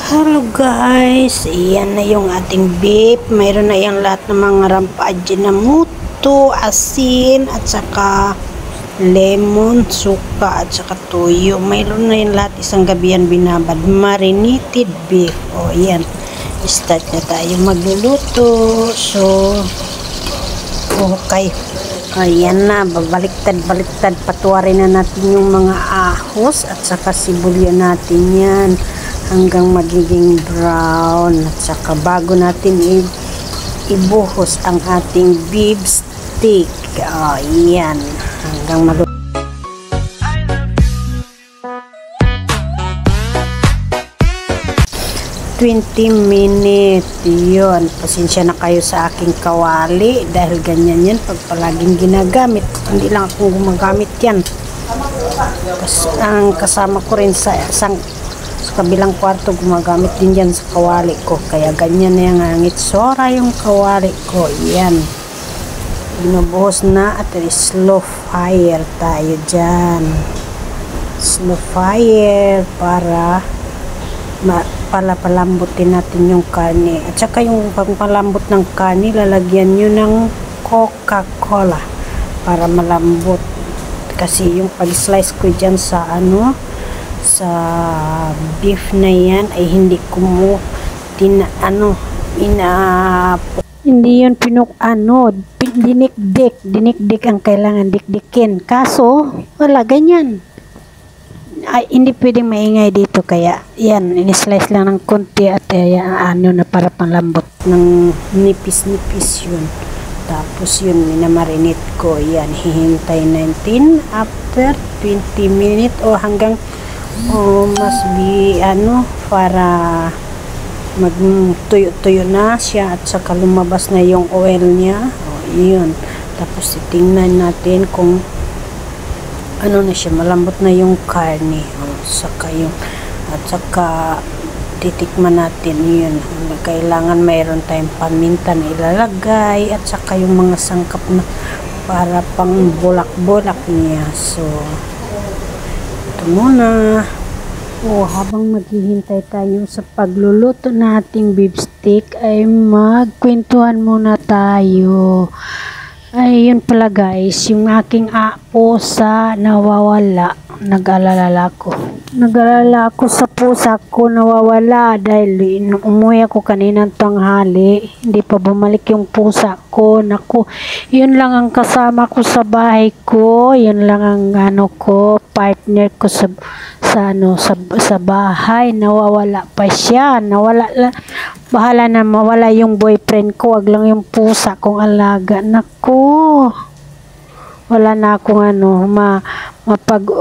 Hello guys, iyan na yung ating beef. Mayroon na yung lahat ng mga rampagye na muto, asin, at saka lemon, suka, at saka tuyo. Mayroon na yung lahat, isang gabi yan binabad. Marinated beef. O yan, start na tayo magluluto. So, okay. Ayan na, babaliktad-baliktad. Patuwarin na natin yung mga ahos at saka sibulya natin yan hanggang magiging brown. At saka bago natin ibuhos ang ating beef stick. Ayan, hanggang maluto. 20 minutes yun. Pasensya na kayo sa aking kawali dahil ganyan yan pag palaging ginagamit. Hindi lang akong gumagamit yan. Ang kasama ko rin sa kabilang kwarto gumagamit din yan sa kawali ko, kaya ganyan na yung hangit sora yung kawali ko. Yan, binubuhos na at slow fire tayo dyan. Slow fire para palambutin natin yung karne. At saka yung pagpalambot ng karne, lalagyan nyo ng Coca-Cola para malambot. Kasi yung pag-slice ko dyan sa sa beef na yan ay hindi ko hindi yun dinikdik ang kailangan dikdikin. Kaso wala, ganyan. Ay, hindi pwedeng maingay dito, kaya yan, in-slice lang ng konti at na para panlambot ng nipis-nipis yun. Tapos yun, minamarinate ko yan, hihintay 19 after 20 minutes o hanggang para magtuyo-tuyo na siya at saka lumabas na yung oil niya. Yun, tapos titingnan natin kung na siya, malambot na yung karne. At saka titikman natin yun. Kailangan mayroon tayong paminta na ilalagay at saka yung mga sangkap na para pang bulak-bulak niya. So ito muna. Habang maghihintay tayo sa pagluluto nating beef stick ay magkwentuhan muna tayo. Ay, yun pala guys, yung aking pusa nawawala. Nag-alala ako sa pusa ko nawawala dahil umuwi ako kaninang tanghali. Hindi pa bumalik yung pusa ko. Naku, yun lang ang kasama ko sa bahay ko. Yun lang ang partner ko sa bahay. Nawawala pa siya. Bahala na mawala yung boyfriend ko, wag lang yung pusa kong alaga. Naku, wala na akong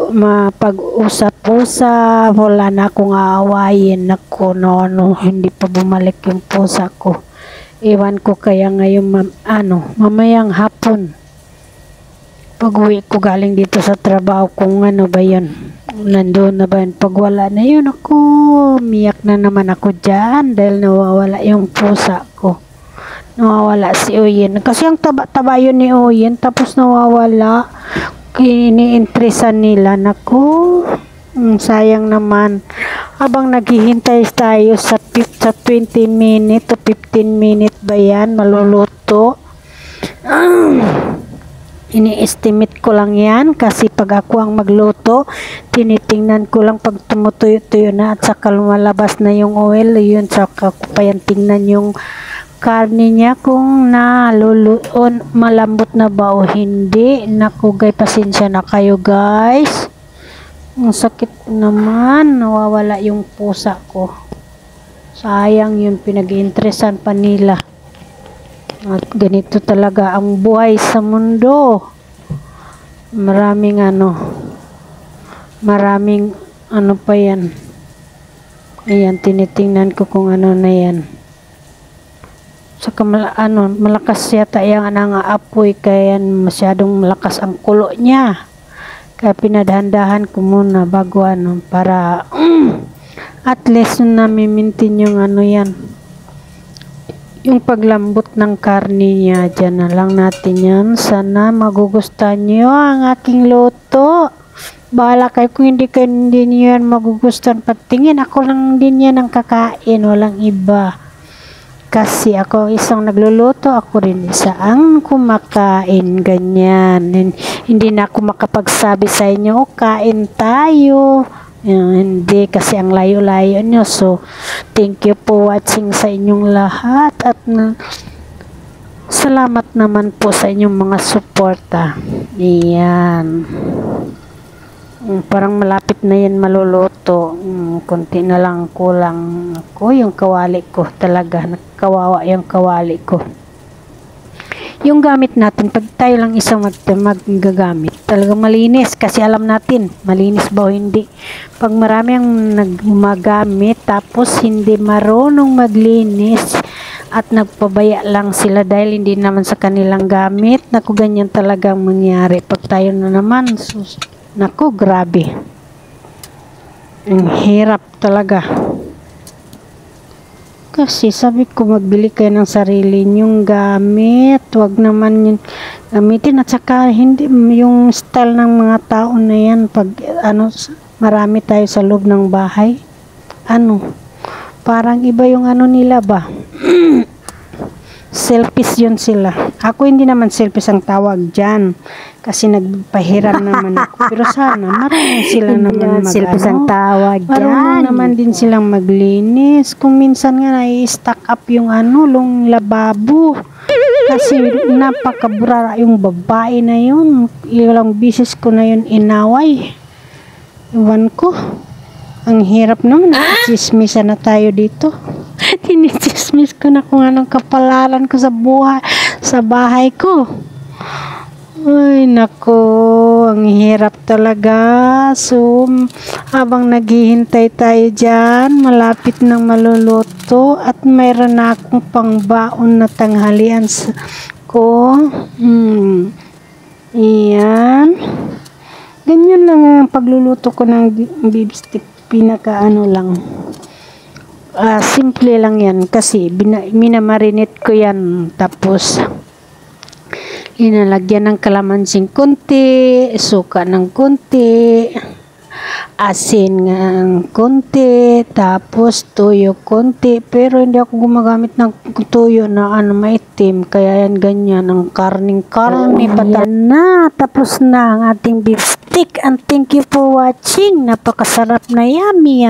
mapag-usap-usap, wala na akong aawayin. Naku, hindi pa bumalik yung pusa ko. Iwan ko kaya ngayon mamayang hapon pag uwi ko galing dito sa trabaho, kung ba yun, nandoon na ba yun. Pag wala na yun, ako miyak na naman ako dyan dahil nawawala yung pusa ko. Nawawala si Oyen kasi ang taba-taba yun ni Oyen, tapos nawawala. Iniintresan nila. Naku, sayang naman. Habang naghihintay tayo sa 20 minutes to 15 minutes ba yan maluluto. Ini-estimate ko lang yan kasi pag ako ang magluto, tinitingnan ko lang pag tumutuyo-tuyo na at saka lumalabas na yung oil, yun, saka ko pa yan tingnan yung karne niya kung malambot na ba o hindi. Naku guys, pasensya na kayo guys. Ang sakit naman, nawawala yung pusa ko. Sayang yun, pinag-iintresan pa nila. At ganito talaga ang buhay sa mundo. Maraming pa yan. Ayan, tinitingnan ko kung na yan. Saka malakas yata yung apoy, kaya masyadong malakas ang kulo niya. Kaya pinadahan-dahan ko muna bago para at least nami-maintain yung yan. Yung paglambot ng karne niya, dyan na lang natin yan. Sana magugustuhan nyo ang aking luto. Bahala kayo kung hindi niyo yan magugustuhan patingin. Ako lang din yan ang kakain, walang iba. Kasi ako isang nagluluto, ako rin isa ang kumakain, ganyan. Hindi na ako makapagsabi sa inyo, kain tayo. Hindi, kasi ang layo-layo nyo. So, thank you for watching sa inyong lahat. At salamat naman po sa inyong mga suporta. Iyan. Parang malapit na yan maluluto. Konti na lang kulang ako. Yung kawali ko talaga. Nakawawa yung kawali ko. Yung gamit natin, pag tayo lang isang magagamit, talaga malinis. Kasi alam natin, malinis ba o hindi. Pag marami ang nagmagamit, tapos hindi marunong maglinis, at nagpabaya lang sila dahil hindi naman sa kanilang gamit, naku, ganyan talaga ang mangyari. Pag tayo na naman, naku, grabe. Ang hirap talaga. Kasi sabi ko, magbili kayo ng sarili nyong gamit. Huwag naman yun gamitin. At saka, hindi, yung style ng mga tao na yan, pag marami tayo sa loob ng bahay, parang iba yung nila ba? Selfish yun sila. Ako hindi naman selfish ang tawag dyan. Kasi nagpahiram naman ako. Pero sana, marunong sila naman selfish ang tawag dyan. Marunong naman din silang maglinis. Kung minsan nga na-stack up yung yung lababo. Kasi napakabura yung babae na yun. Ilang bisis ko na yun inaway. Iwan ko. Ang hirap naman. Chismisan na tayo dito. Tinichismis ko na kung anong kapalaran ko sa bahay ko. Ay, nako, ang hirap talaga. So, habang naghihintay tayo dyan, malapit nang maluluto at mayroon na akong pangbaon na tanghalian ko. Iyan. Ganyan lang ang pagluluto ko ng beef stick. Lang. Simple lang yan kasi minamarinate ko yan, tapos inalagyan ng kalamansing konti, suka ng konti, asin ng konti, tapos tuyo konti. Pero hindi ako gumagamit ng tuyo na maitim, kaya yan ganyan ang karning patan na. Tapos na ang ating beef stick, and thank you for watching. Napakasarap na, yummy.